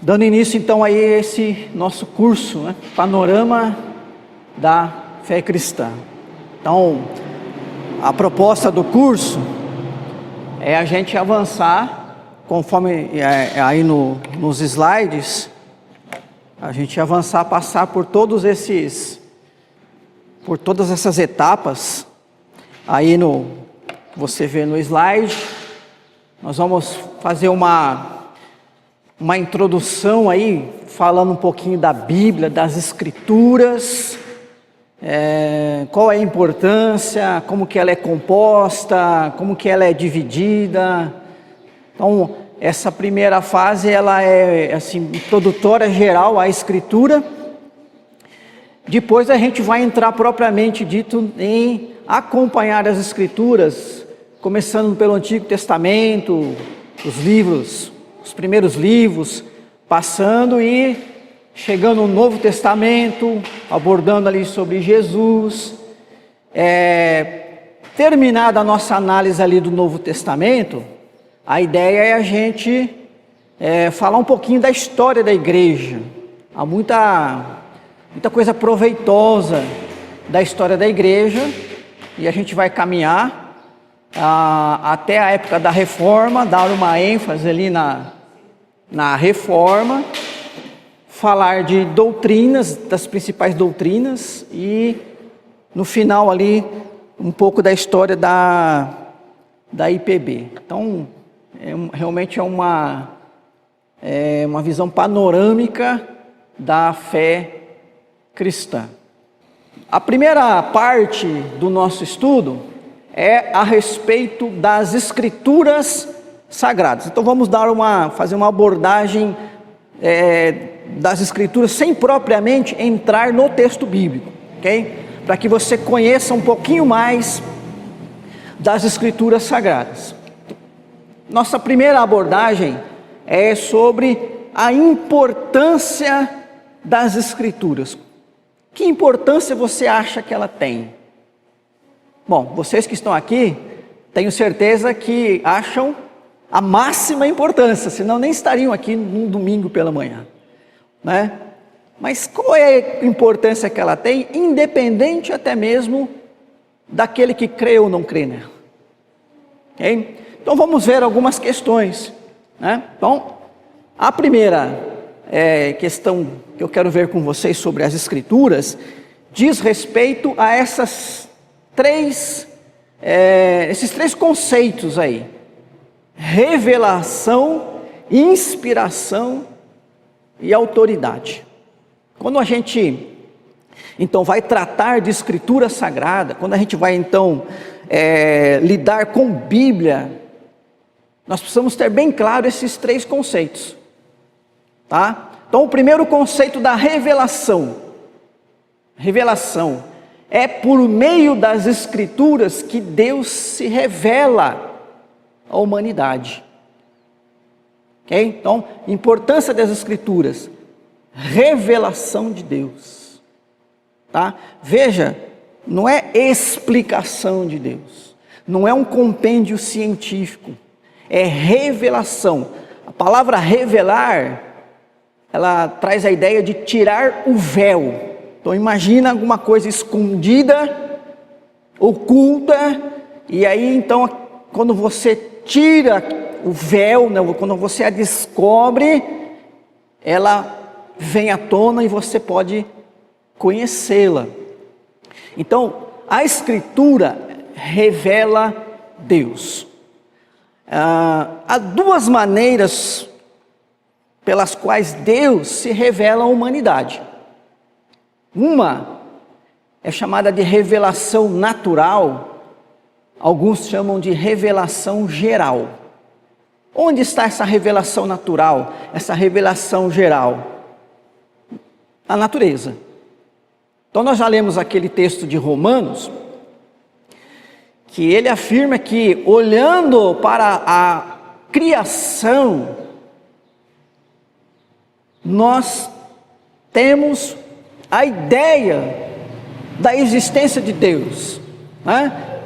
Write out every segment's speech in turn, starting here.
Dando início então a esse nosso curso, né? Panorama da Fé Cristã. Então, a proposta do curso é a gente avançar, conforme aí nos slides, a gente avançar, passar por todas essas etapas. Aí você vê no slide, nós vamos fazer uma introdução aí, falando um pouquinho da Bíblia, das Escrituras, qual é a importância, como que ela é composta, como que ela é dividida. Então, essa primeira fase, ela é assim, introdutória geral à Escritura. Depois a gente vai entrar propriamente dito em acompanhar as Escrituras, começando pelo Antigo Testamento, os primeiros livros, passando e chegando no Novo Testamento, abordando ali sobre Jesus. Terminada a nossa análise ali do Novo Testamento, a ideia é a gente falar um pouquinho da história da igreja. Há muita coisa proveitosa da história da igreja, e a gente vai caminhar até a época da Reforma, dar uma ênfase ali na Reforma, falar de doutrinas, das principais doutrinas, e no final ali um pouco da história da IPB. Então, realmente é uma visão panorâmica da fé cristã. A primeira parte do nosso estudo é a respeito das Escrituras Sagradas. Então vamos fazer uma abordagem das Escrituras sem propriamente entrar no texto bíblico, ok? Para que você conheça um pouquinho mais das Escrituras Sagradas. Nossa primeira abordagem é sobre a importância das Escrituras. Que importância você acha que ela tem? Bom, vocês que estão aqui, tenho certeza que acham a máxima importância, senão nem estariam aqui num domingo pela manhã, né? Mas qual é a importância que ela tem, independente até mesmo daquele que crê ou não crê nela? Okay? Então vamos ver algumas questões, né? Então, a primeira questão que eu quero ver com vocês sobre as Escrituras diz respeito a esses três conceitos aí: revelação, inspiração e autoridade. Quando a gente então vai tratar de Escritura Sagrada, quando a gente vai então lidar com Bíblia, nós precisamos ter bem claro esses três conceitos, tá? Então o primeiro conceito da revelação é por meio das Escrituras que Deus se revela à humanidade, ok? Então, importância das Escrituras, revelação de Deus, tá? Veja, não é explicação de Deus, não é um compêndio científico, é revelação. A palavra revelar, ela traz a ideia de tirar o véu. Então imagina alguma coisa escondida, oculta, e aí então quando você tira o véu, né, quando você a descobre, ela vem à tona e você pode conhecê-la. Então a Escritura revela Deus. Há duas maneiras pelas quais Deus se revela à humanidade. Uma é chamada de revelação natural, alguns chamam de revelação geral. Onde está essa revelação natural, essa revelação geral? Na natureza. Então nós já lemos aquele texto de Romanos, que ele afirma que, olhando para a criação, nós temos a ideia da existência de Deus, né?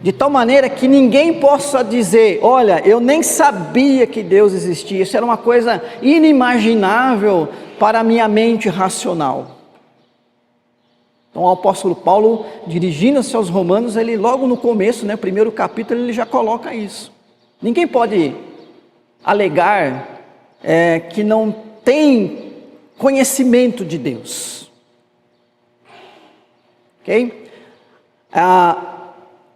de tal maneira que ninguém possa dizer: olha, eu nem sabia que Deus existia, isso era uma coisa inimaginável para a minha mente racional. Então o apóstolo Paulo, dirigindo-se aos romanos, ele logo no começo, primeiro capítulo, ele já coloca isso. Ninguém pode alegar que não tem conhecimento de Deus. Ok?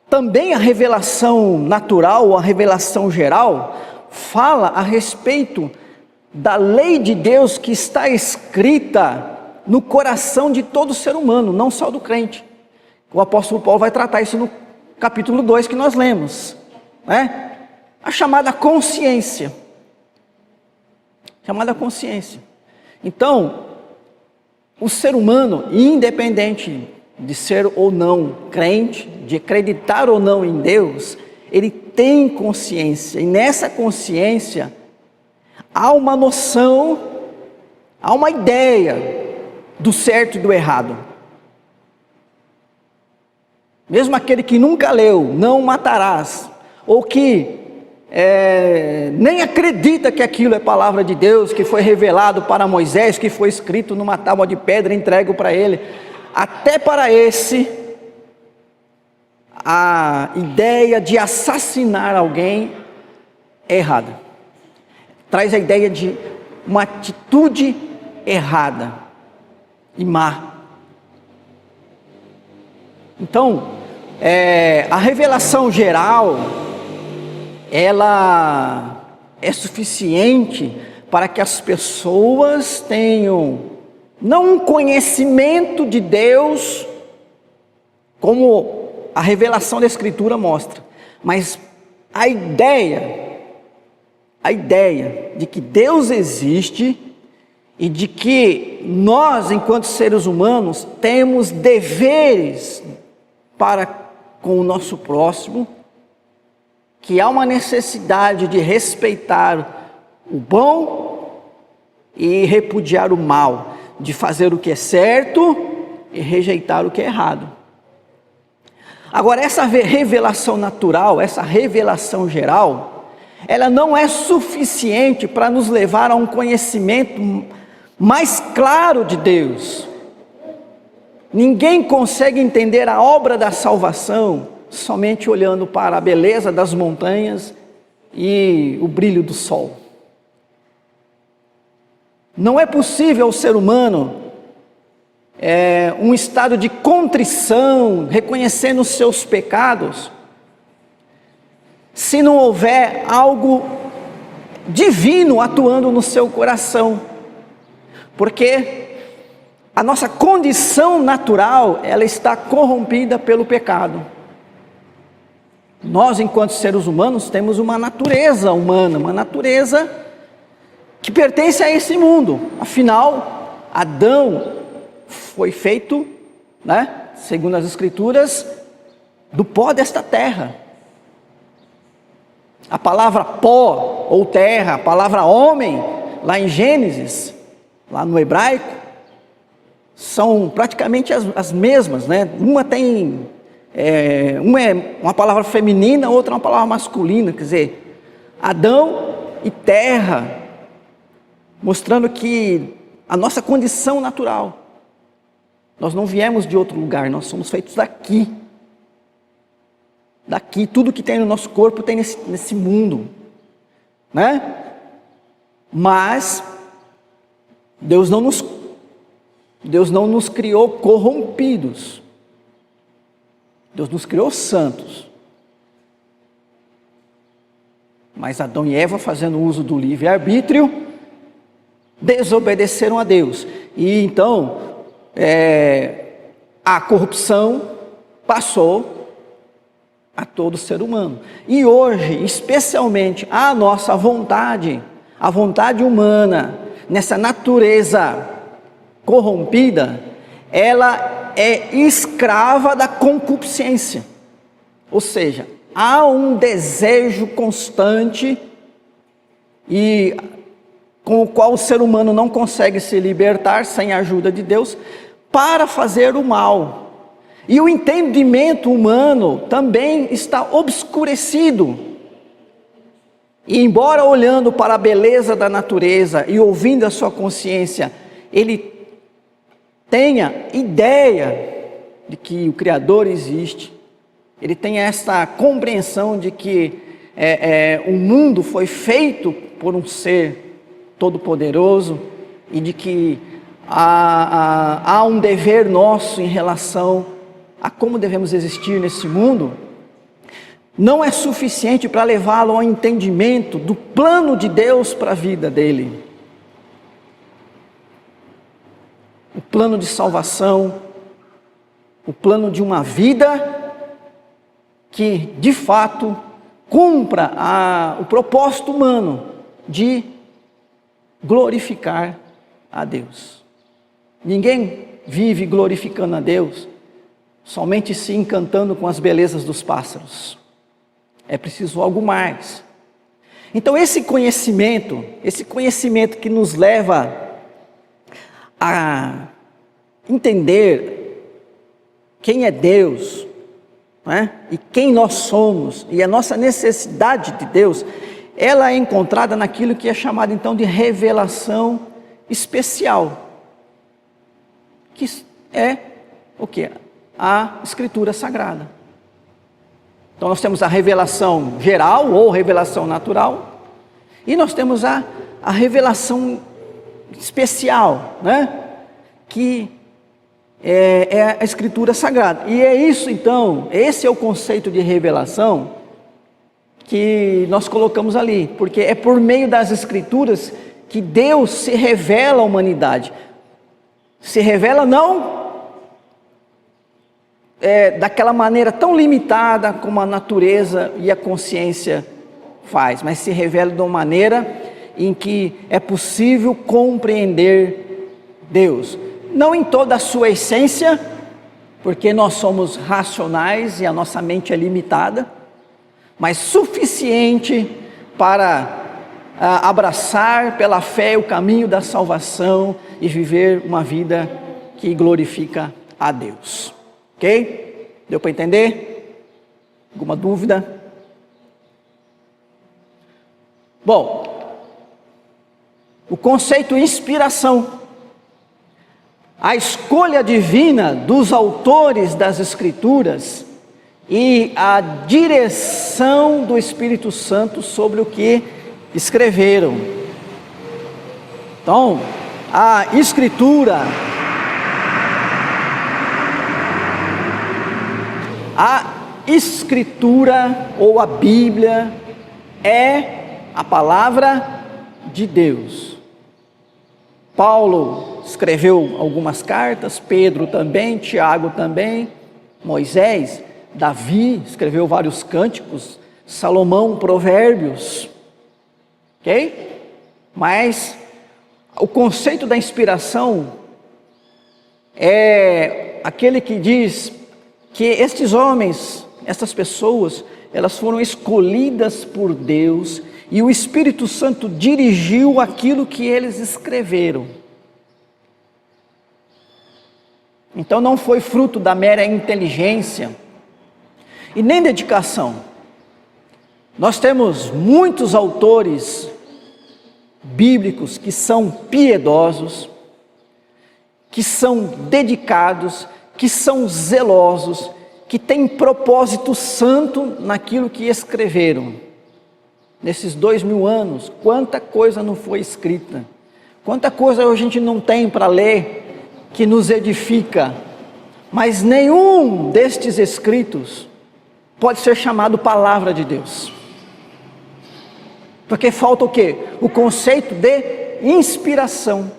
Também a revelação natural, ou a revelação geral, fala a respeito da lei de Deus que está escrita no coração de todo ser humano, não só do crente. O apóstolo Paulo vai tratar isso no capítulo 2 que nós lemos, a chamada consciência. Chamada consciência. Então, o ser humano, independente de ser ou não crente, de acreditar ou não em Deus, ele tem consciência, e nessa consciência há uma noção, há uma ideia do certo e do errado. Mesmo aquele que nunca leu "não matarás", ou que nem acredita que aquilo é palavra de Deus, que foi revelado para Moisés, que foi escrito numa tábua de pedra, entregue para ele, até para esse, a ideia de assassinar alguém é errada. Traz a ideia de uma atitude errada e má. Então, a revelação geral, ela é suficiente para que as pessoas tenham, não um conhecimento de Deus, como a revelação da Escritura mostra, mas a ideia de que Deus existe e de que nós, enquanto seres humanos, temos deveres para com o nosso próximo, que há uma necessidade de respeitar o bom e repudiar o mal, de fazer o que é certo e rejeitar o que é errado. Agora, essa revelação natural, essa revelação geral, ela não é suficiente para nos levar a um conhecimento mais claro de Deus. Ninguém consegue entender a obra da salvação somente olhando para a beleza das montanhas e o brilho do sol. Não é possível ao ser humano um estado de contrição, reconhecendo os seus pecados, se não houver algo divino atuando no seu coração, porque a nossa condição natural, ela está corrompida pelo pecado. Nós, enquanto seres humanos, temos uma natureza humana, uma natureza que pertence a esse mundo. Afinal, Adão foi feito, segundo as Escrituras, do pó desta terra. A palavra pó ou terra, a palavra homem, lá em Gênesis, lá no hebraico, são praticamente as mesmas, Uma tem, uma é uma palavra feminina, outra é uma palavra masculina, quer dizer, Adão e terra, mostrando que a nossa condição natural, nós não viemos de outro lugar, nós somos feitos daqui, tudo que tem no nosso corpo tem nesse mundo, mas Deus não nos criou corrompidos, Deus nos criou santos. Mas Adão e Eva, fazendo uso do livre-arbítrio, desobedeceram a Deus, e então a corrupção passou a todo ser humano. E hoje, especialmente a nossa vontade, a vontade humana, nessa natureza corrompida, ela é escrava da concupiscência. Ou seja, há um desejo constante e com o qual o ser humano não consegue se libertar sem a ajuda de Deus, para fazer o mal. E o entendimento humano também está obscurecido. E embora olhando para a beleza da natureza e ouvindo a sua consciência, ele tenha ideia de que o Criador existe, ele tenha esta compreensão de que o mundo foi feito por um ser todo-poderoso e de que há um dever nosso em relação a como devemos existir nesse mundo, não é suficiente para levá-lo ao entendimento do plano de Deus para a vida dele. O plano de salvação, o plano de uma vida que, de fato, cumpra o propósito humano de glorificar a Deus. Ninguém vive glorificando a Deus somente se encantando com as belezas dos pássaros. É preciso algo mais. Então esse conhecimento que nos leva a entender quem é Deus, né? E quem nós somos, e a nossa necessidade de Deus, ela é encontrada naquilo que é chamado então de revelação especial, que é o quê? A Escritura Sagrada. Então nós temos a revelação geral ou revelação natural, e nós temos a revelação especial, né? Que é a Escritura Sagrada. E é isso então, esse é o conceito de revelação que nós colocamos ali, porque é por meio das Escrituras que Deus se revela à humanidade. Se revela não daquela maneira tão limitada como a natureza e a consciência faz, mas se revela de uma maneira em que é possível compreender Deus, não em toda a sua essência, porque nós somos racionais e a nossa mente é limitada, mas suficiente para abraçar pela fé o caminho da salvação e viver uma vida que glorifica a Deus. Ok? Deu para entender? Alguma dúvida? Bom, o conceito inspiração, a escolha divina dos autores das Escrituras e a direção do Espírito Santo sobre o que escreveram. Então, a Escritura, ou a Bíblia é a palavra de Deus. Paulo escreveu algumas cartas, Pedro também, Tiago também, Moisés, Davi escreveu vários cânticos, Salomão, Provérbios, ok? Mas o conceito da inspiração é aquele que diz que estes homens, essas pessoas, elas foram escolhidas por Deus e o Espírito Santo dirigiu aquilo que eles escreveram. Então não foi fruto da mera inteligência e nem dedicação. Nós temos muitos autores bíblicos que são piedosos, que são dedicados, que são zelosos, que têm propósito santo naquilo que escreveram. Nesses 2000 anos, quanta coisa não foi escrita, quanta coisa a gente não tem para ler, que nos edifica, mas nenhum destes escritos pode ser chamado palavra de Deus, porque falta o quê? O conceito de inspiração,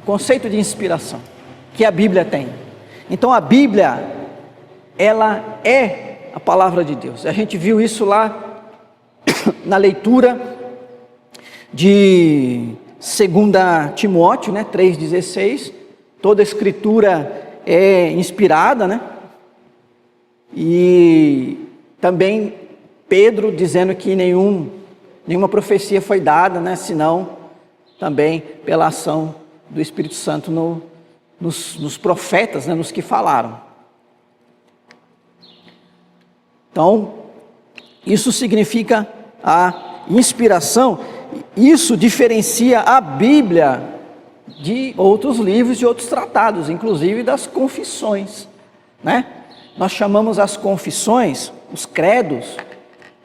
o conceito de inspiração que a Bíblia tem. Então a Bíblia, ela é a palavra de Deus. A gente viu isso lá na leitura de 2 Timóteo, 3,16, toda a escritura é inspirada, e também Pedro dizendo que nenhuma profecia foi dada, senão também pela ação do Espírito Santo no nos profetas, né, nos que falaram. Então, isso significa a inspiração. Isso diferencia a Bíblia de outros livros e outros tratados, inclusive das confissões, né? Nós chamamos as confissões, os credos,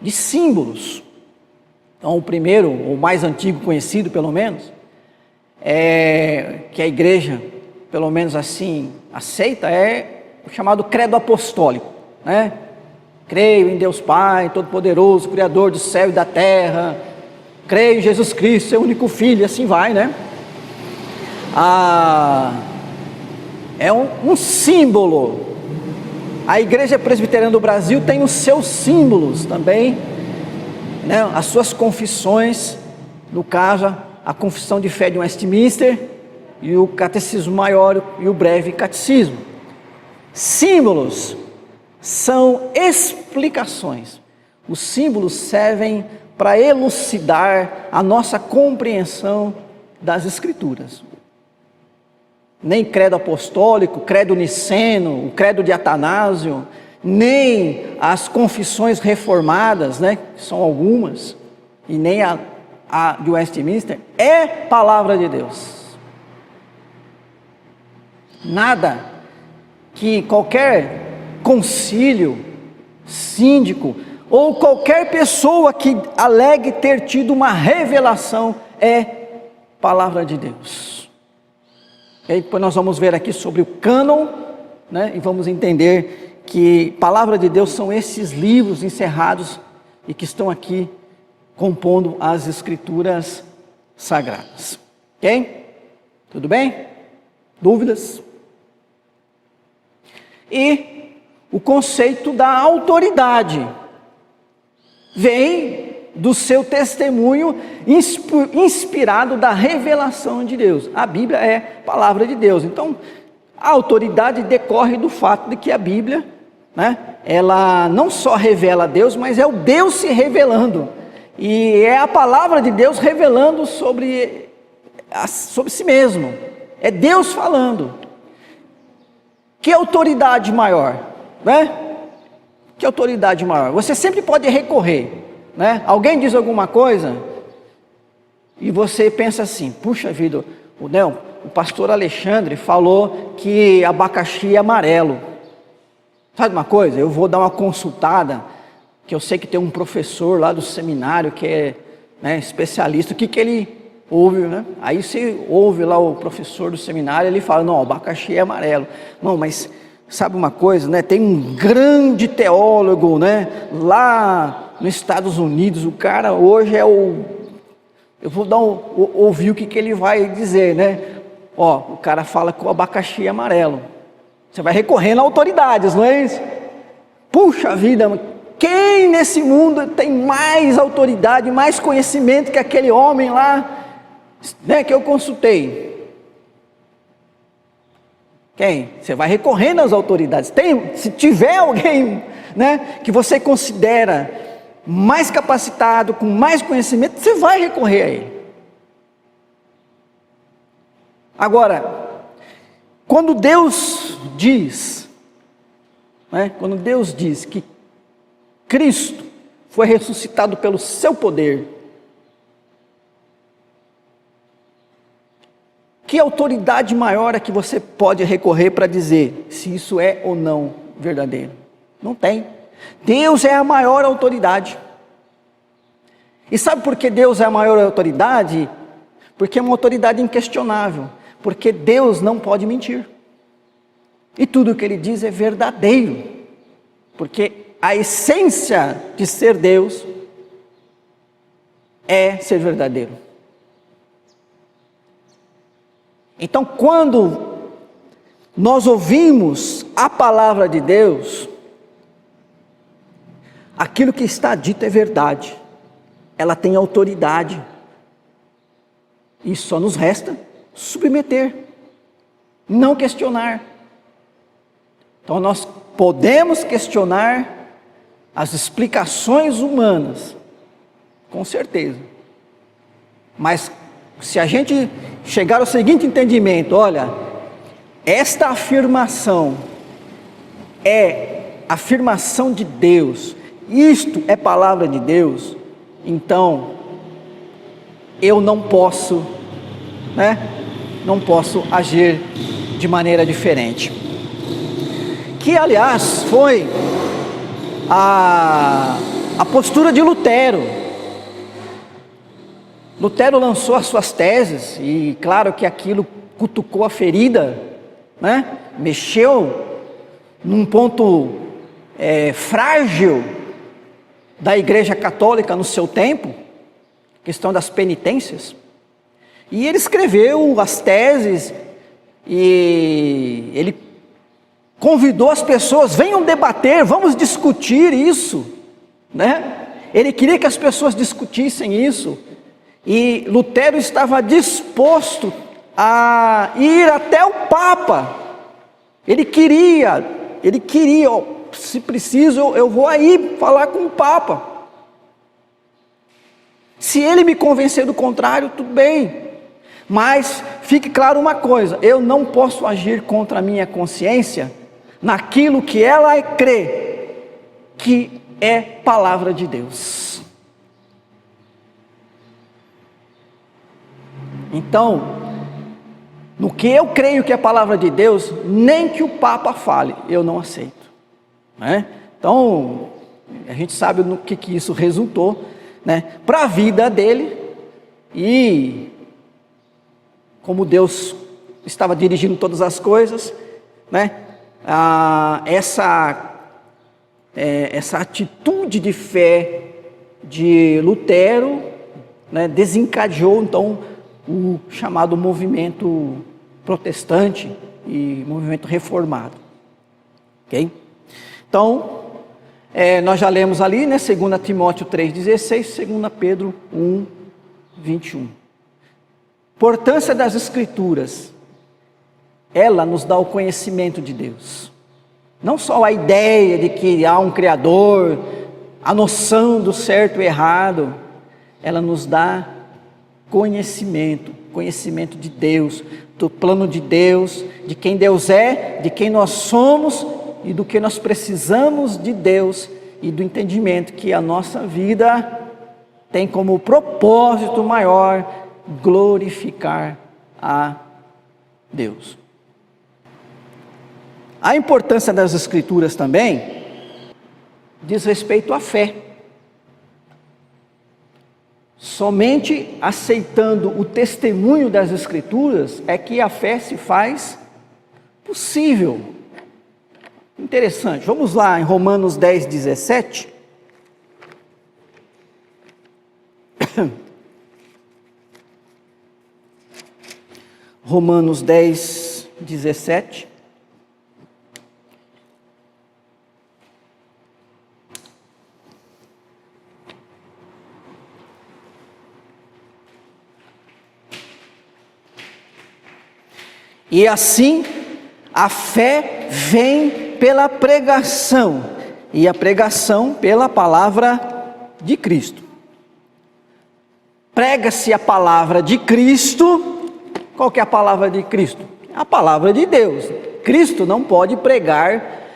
de símbolos. Então, o primeiro, o mais antigo conhecido pelo menos, que a igreja, pelo menos assim, aceita, é o chamado credo apostólico, né? Creio em Deus Pai, Todo-Poderoso, Criador do céu e da terra. Creio em Jesus Cristo, seu único Filho, e assim vai, né? É um símbolo. A Igreja Presbiteriana do Brasil tem os seus símbolos também, né? As suas confissões, no caso, a Confissão de Fé de Westminster, e o Catecismo Maior e o Breve Catecismo. Símbolos são explicações. Os símbolos servem para elucidar a nossa compreensão das Escrituras. Nem credo apostólico, credo niceno, o credo de Atanásio, nem as confissões reformadas, né, que são algumas, e nem a de Westminster, é palavra de Deus. Nada que qualquer concílio, síndico, ou qualquer pessoa que alegue ter tido uma revelação é palavra de Deus. E aí depois nós vamos ver aqui sobre o cânon, né, e vamos entender que palavra de Deus são esses livros encerrados e que estão aqui compondo as Escrituras Sagradas. Ok? Tudo bem? Dúvidas? E o conceito da autoridade vem do seu testemunho inspirado da revelação de Deus. A Bíblia é palavra de Deus. Então, a autoridade decorre do fato de que a Bíblia, né, ela não só revela Deus, mas é o Deus se revelando. E é a palavra de Deus revelando sobre si mesmo. É Deus falando. Que autoridade maior, né? Que autoridade maior? Você sempre pode recorrer, né? Alguém diz alguma coisa e você pensa assim: puxa vida, o pastor Alexandre falou que abacaxi é amarelo. Sabe uma coisa? Eu vou dar uma consultada, que eu sei que tem um professor lá do seminário que é, né, especialista. O que ele ouve, né? Aí você ouve lá o professor do seminário, ele fala: não, abacaxi é amarelo. Não, mas sabe uma coisa, né? Tem um grande teólogo, né, lá nos Estados Unidos, o cara hoje é o... Eu vou ouvir o que ele vai dizer, né? Ó, o cara fala que o abacaxi é amarelo. Você vai recorrendo a autoridades, não é isso? Puxa vida, quem nesse mundo tem mais autoridade, mais conhecimento que aquele homem lá, né, que eu consultei? Quem? Você vai recorrendo às autoridades. Se tiver alguém, né, que você considera mais capacitado, com mais conhecimento, você vai recorrer a ele. Agora, quando Deus diz, né, quando Deus diz que Cristo foi ressuscitado pelo seu poder, que autoridade maior é que você pode recorrer para dizer se isso é ou não verdadeiro? Não tem. Deus é a maior autoridade. E sabe por que Deus é a maior autoridade? Porque é uma autoridade inquestionável. Porque Deus não pode mentir. E tudo o que Ele diz é verdadeiro. Porque a essência de ser Deus é ser verdadeiro. Então, quando nós ouvimos a palavra de Deus, aquilo que está dito é verdade, ela tem autoridade, e só nos resta submeter, não questionar. Então nós podemos questionar as explicações humanas, com certeza, mas se a gente chegar ao seguinte entendimento: olha, esta afirmação é afirmação de Deus, isto é palavra de Deus, então eu não posso, não posso agir de maneira diferente. Que aliás foi a postura de Lutero. Lutero lançou as suas teses e claro que aquilo cutucou a ferida, mexeu num ponto frágil da Igreja Católica no seu tempo, questão das penitências, e ele escreveu as teses e ele convidou as pessoas, venham debater, vamos discutir isso, ele queria que as pessoas discutissem isso, e Lutero estava disposto a ir até o Papa. Ele queria, se preciso, eu vou aí falar com o Papa. Se ele me convencer do contrário, tudo bem. Mas fique claro uma coisa, eu não posso agir contra a minha consciência naquilo que ela crê que é palavra de Deus. Então, no que eu creio que é palavra de Deus, nem que o Papa fale, eu não aceito. Então, a gente sabe no que isso resultou, para a vida dele, e como Deus estava dirigindo todas as coisas, essa atitude de fé de Lutero, desencadeou então o chamado movimento protestante e movimento reformado. Ok? Então, nós já lemos ali, 2 Timóteo 3,16, 2 Pedro 1,21. Importância das Escrituras, ela nos dá o conhecimento de Deus. Não só a ideia de que há um Criador, a noção do certo e errado, ela nos dá conhecimento de Deus, do plano de Deus, de quem Deus é, de quem nós somos e do que nós precisamos de Deus e do entendimento que a nossa vida tem como propósito maior glorificar a Deus. A importância das Escrituras também diz respeito à fé. Somente aceitando o testemunho das Escrituras é que a fé se faz possível. Interessante, vamos lá em Romanos 10:17. Romanos 10:17. E assim, a fé vem pela pregação, e a pregação pela palavra de Cristo. Prega-se a palavra de Cristo. Qual que é a palavra de Cristo? A palavra de Deus. Cristo não pode pregar,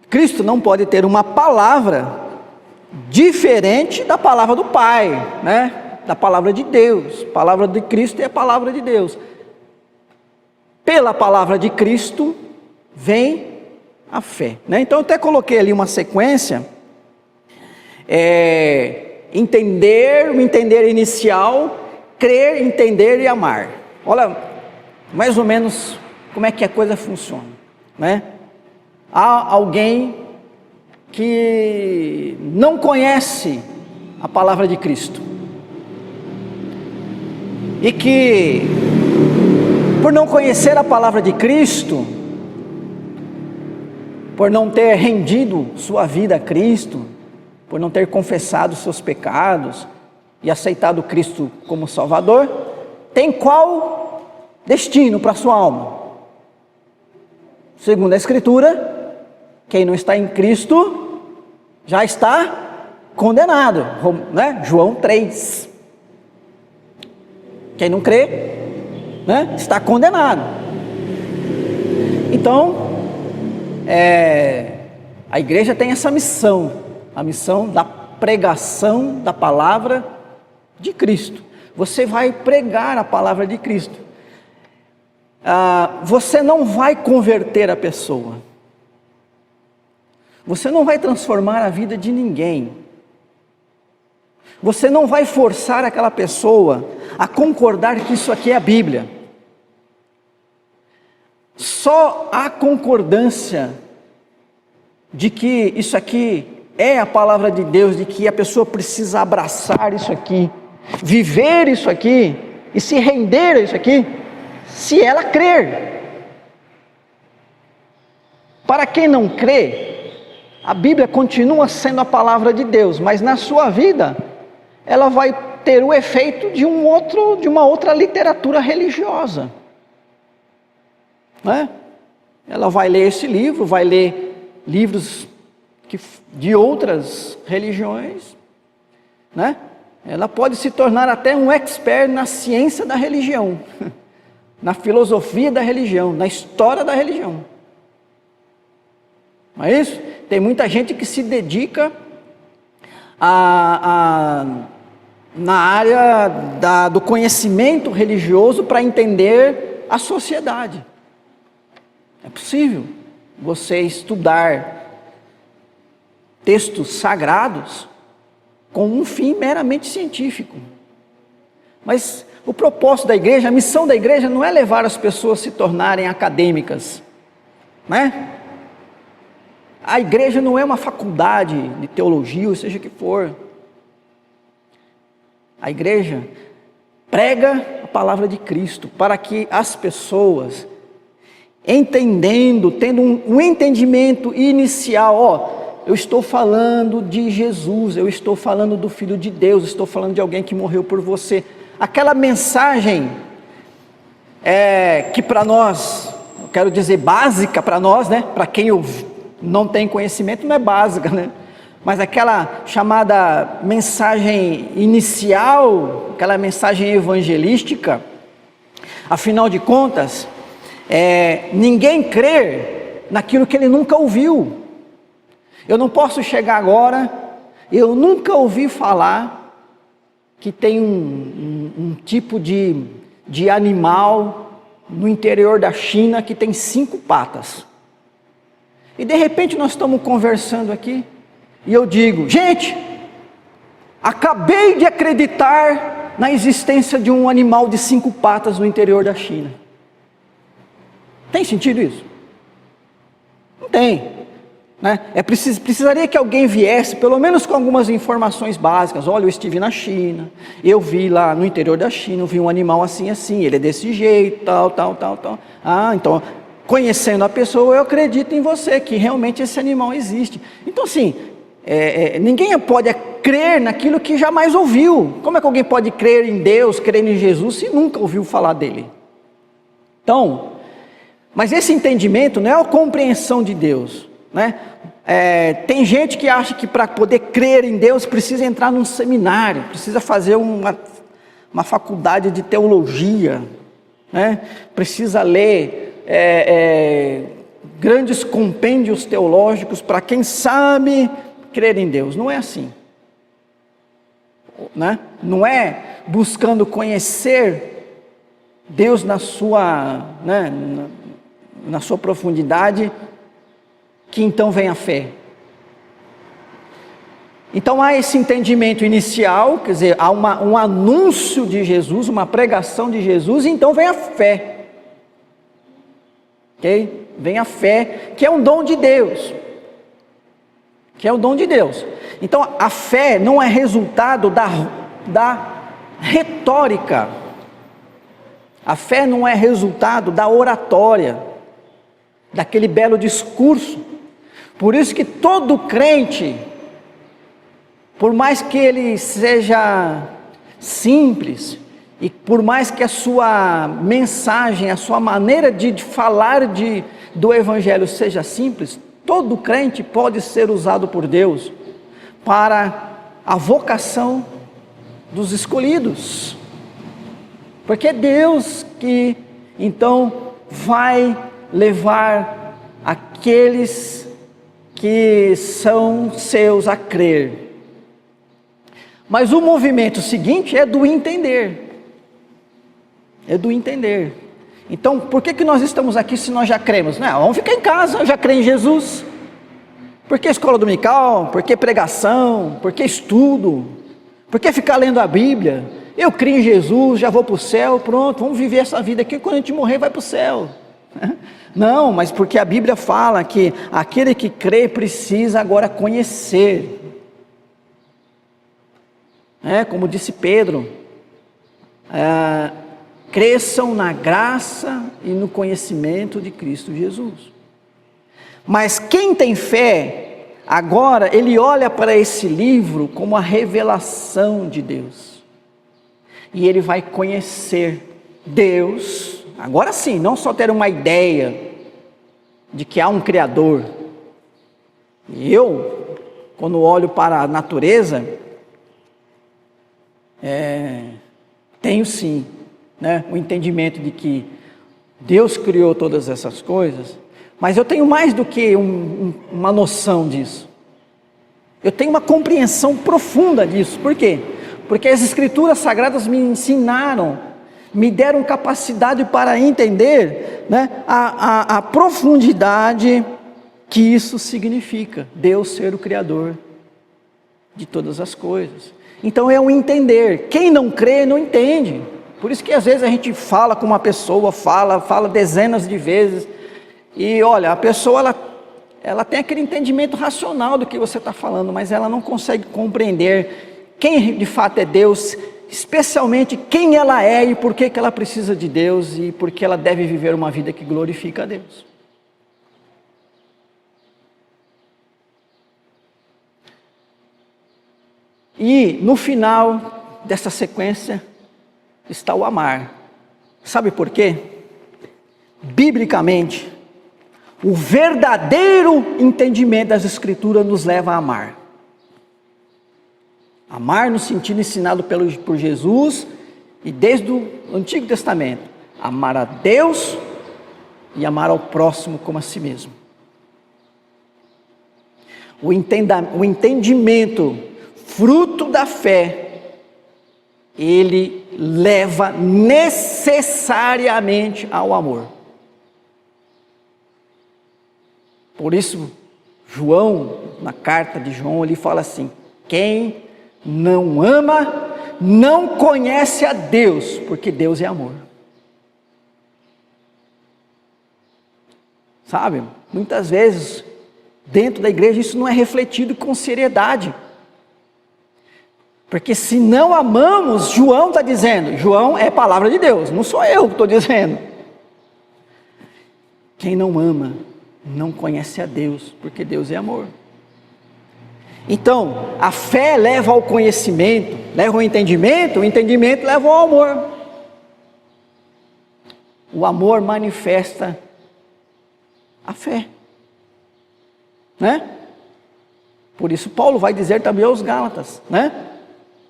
Cristo não pode ter uma palavra diferente da palavra do Pai, da palavra de Deus. A palavra de Cristo é a palavra de Deus. Pela palavra de Cristo vem a fé. Então eu até coloquei ali uma sequência. Entender, o entender inicial, crer, entender e amar. Olha, mais ou menos como é que a coisa funciona. Há alguém que não conhece a palavra de Cristo. E que, por não conhecer a palavra de Cristo, por não ter rendido sua vida a Cristo, por não ter confessado seus pecados e aceitado Cristo como Salvador, tem qual destino para sua alma? Segundo a Escritura, quem não está em Cristo já está condenado, João 3. Quem não crê, está condenado. então, a igreja tem essa missão, a missão da pregação da palavra de Cristo. Você vai pregar a palavra de Cristo. Você não vai converter a pessoa. Você não vai transformar a vida de ninguém. Você não vai forçar aquela pessoa a concordar que isso aqui é a Bíblia. Só a concordância de que isso aqui é a palavra de Deus, de que a pessoa precisa abraçar isso aqui, viver isso aqui e se render a isso aqui, se ela crer. Para quem não crê, a Bíblia continua sendo a palavra de Deus, mas na sua vida ela vai ter o efeito de uma outra literatura religiosa, né? Ela vai ler esse livro, vai ler livros de outras religiões, né? Ela pode se tornar até um expert na ciência da religião, na filosofia da religião, na história da religião. Não é isso? Tem muita gente que se dedica na área do conhecimento religioso para entender a sociedade. É possível você estudar textos sagrados com um fim meramente científico. Mas o propósito da igreja, a missão da igreja não é levar as pessoas a se tornarem acadêmicas, né? A igreja não é uma faculdade de teologia, ou seja o que for. A igreja prega a palavra de Cristo para que as pessoas, entendendo, tendo um entendimento inicial, eu estou falando de Jesus, eu estou falando do Filho de Deus, estou falando de alguém que morreu por você. Aquela mensagem que para nós, eu quero dizer básica para nós, né? Para quem não tem conhecimento não é básica, né? Mas aquela chamada mensagem inicial, aquela mensagem evangelística, afinal de contas, ninguém crê naquilo que ele nunca ouviu. Eu não posso chegar agora, eu nunca ouvi falar que tem um tipo de animal no interior da China que tem 5 patas. E de repente nós estamos conversando aqui, e eu digo, gente, acabei de acreditar na existência de um animal de 5 patas no interior da China. Tem sentido isso? Não tem, né? Precisaria que alguém viesse, pelo menos com algumas informações básicas. Olha, eu estive na China, eu vi lá no interior da China, eu vi um animal assim, assim, ele é desse jeito, tal. Então, conhecendo a pessoa, eu acredito em você, que realmente esse animal existe. Então assim, ninguém pode crer naquilo que jamais ouviu. Como é que alguém pode crer em Deus, crer em Jesus, se nunca ouviu falar dele? Então, mas esse entendimento não é a compreensão de Deus, né? Tem gente que acha que para poder crer em Deus precisa entrar num seminário, precisa fazer uma faculdade de teologia, né? Precisa ler grandes compêndios teológicos para quem sabe crer em Deus. Não é assim, né? Não é buscando conhecer Deus na sua, né, na sua profundidade que então vem a fé. Então há esse entendimento inicial, quer dizer, há um anúncio de Jesus, uma pregação de Jesus, e então vem a fé. Ok? Vem a fé, que é um dom de Deus. Então a fé não é resultado da retórica. A fé não é resultado da oratória, daquele belo discurso. Por isso que todo crente, por mais que ele seja simples, e por mais que a sua mensagem, a sua maneira de falar do Evangelho seja simples, todo crente pode ser usado por Deus para a vocação dos escolhidos. Porque é Deus que então vai levar aqueles que são seus a crer. Mas o movimento seguinte é do entender. É do entender. Então, por que nós estamos aqui se nós já cremos? Não, vamos ficar em casa, eu já creio em Jesus. Por que escola dominical? Por que pregação? Por que estudo? Por que ficar lendo a Bíblia? Eu creio em Jesus, já vou para o céu, pronto, vamos viver essa vida aqui, quando a gente morrer vai para o céu. Não, mas porque a Bíblia fala que aquele que crê precisa agora conhecer. Como disse Pedro, cresçam na graça e no conhecimento de Cristo Jesus. Mas quem tem fé, agora ele olha para esse livro como a revelação de Deus. E ele vai conhecer Deus, agora sim, não só ter uma ideia de que há um Criador. E eu, quando olho para a natureza, tenho sim, o entendimento de que Deus criou todas essas coisas, mas eu tenho mais do que uma noção disso. Eu tenho uma compreensão profunda disso. Por quê? Porque as Escrituras Sagradas me ensinaram, me deram capacidade para entender a profundidade que isso significa, Deus ser o Criador de todas as coisas. Então é um entender. Quem não crê não entende. Por isso que às vezes a gente fala com uma pessoa, fala dezenas de vezes, e olha, a pessoa ela tem aquele entendimento racional do que você está falando, mas ela não consegue compreender quem de fato é Deus, especialmente quem ela é e por que ela precisa de Deus e por que ela deve viver uma vida que glorifica a Deus. E no final dessa sequência está o amar. Sabe por quê? Biblicamente, o verdadeiro entendimento das Escrituras nos leva a amar. Amar no sentido ensinado por Jesus e desde o Antigo Testamento. Amar a Deus e amar ao próximo como a si mesmo. O entendimento fruto da fé, ele leva necessariamente ao amor. Por isso, João, na carta de João, ele fala assim: quem não ama, não conhece a Deus, porque Deus é amor. Sabe, muitas vezes, dentro da igreja, isso não é refletido com seriedade. Porque se não amamos, João está dizendo, João é palavra de Deus, não sou eu que estou dizendo. Quem não ama, não conhece a Deus, porque Deus é amor. Então, a fé leva ao conhecimento, leva ao entendimento, o entendimento leva ao amor. O amor manifesta a fé, Por isso Paulo vai dizer também aos Gálatas,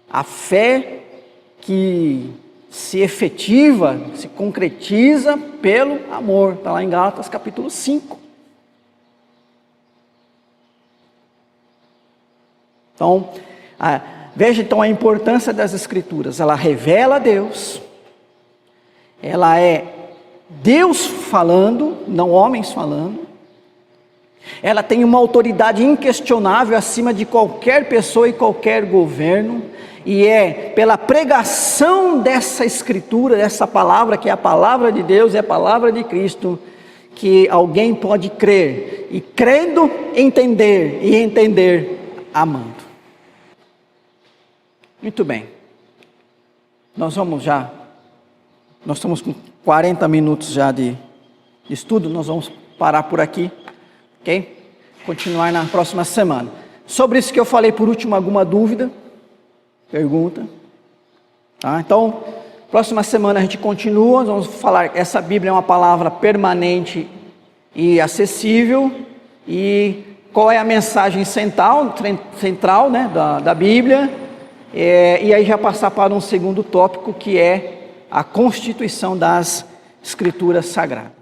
a fé que se efetiva, se concretiza pelo amor, está lá em Gálatas capítulo 5. Então, veja então a importância das Escrituras. Ela revela a Deus, ela é Deus falando, não homens falando. Ela tem uma autoridade inquestionável acima de qualquer pessoa e qualquer governo, e é pela pregação dessa Escritura, dessa palavra, que é a palavra de Deus, é a palavra de Cristo, que alguém pode crer, e crendo, entender, e entender, amando. Muito bem, nós estamos com 40 minutos já de estudo, nós vamos parar por aqui, ok? Continuar na próxima semana. Sobre isso que eu falei por último, alguma dúvida? Pergunta? Tá? Então, próxima semana a gente continua, nós vamos falar, essa Bíblia é uma palavra permanente e acessível, e qual é a mensagem central da Bíblia. E aí já passar para um segundo tópico, que é a constituição das Escrituras Sagradas.